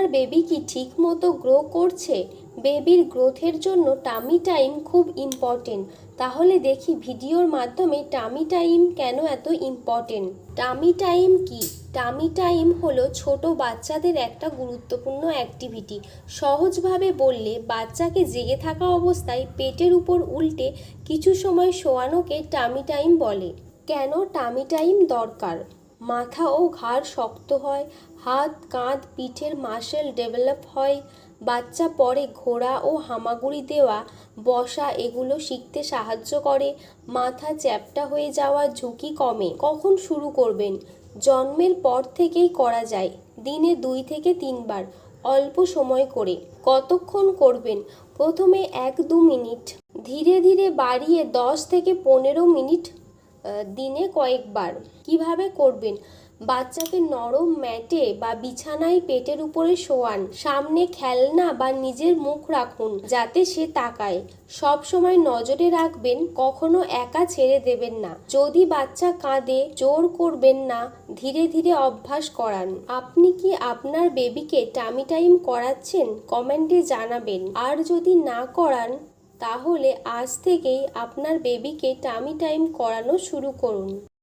আপনার বেবি কি ঠিকমতো গ্রো করছে? বেবির গ্রোথের জন্য টামি টাইম খুব ইম্পর্টেন্ট। তাহলে দেখি ভিডিওর মাধ্যমে টামি টাইম কেন এত ইম্পর্টেন্ট। টামি টাইম কি? টামি টাইম হলো ছোট বাচ্চাদের একটা গুরুত্বপূর্ণ অ্যাক্টিভিটি। সহজভাবে বললে বাচ্চাকে জেগে থাকা অবস্থায় পেটের উপর উল্টে কিছু সময় শোয়ানোকে টামি টাইম বলে। কেন টামি টাইম দরকার? মাথা ও ঘাড় শক্ত হয়, হাত কাঁধ পিঠের মাসেল ডেভেলপ হয়, বাচ্চা পরে ঘোরা ও হামাগুড়ি দেওয়া বসা এগুলো শিখতে সাহায্য করে, মাথা চ্যাপ্টা হয়ে যাওয়ার ঝুঁকি কমে। কখন শুরু করবেন? জন্মের পর থেকেই করা যায়, দিনে 2 থেকে 3 বার, অল্প সময় করে। কতক্ষণ করবেন? প্রথমে 1-2 মিনিট, ধীরে ধীরে বাড়িয়ে 10 থেকে 15 মিনিট দিনে কয়েকবার। কিভাবে করবেন? বাচ্চাকে নরম ম্যাটে বা বিছানায় পেটের উপরে শোয়ান, সামনে খেলনা বা নিজের মুখ রাখুন যাতে সে তাকায়। সব সময় নজরে রাখবেন, কখনো একা ছেড়ে দেবেন না। যদি বাচ্চা কাঁদে জোর করবেন না, ধীরে ধীরে অভ্যাস করান। আপনি কি আপনার বেবিকে টামি টাইম করাচ্ছেন? কমেন্টে জানাবেন। আর যদি না করান তাহলে আজ থেকেই আপনার বেবিকে টামি টাইম করানো শুরু করুন।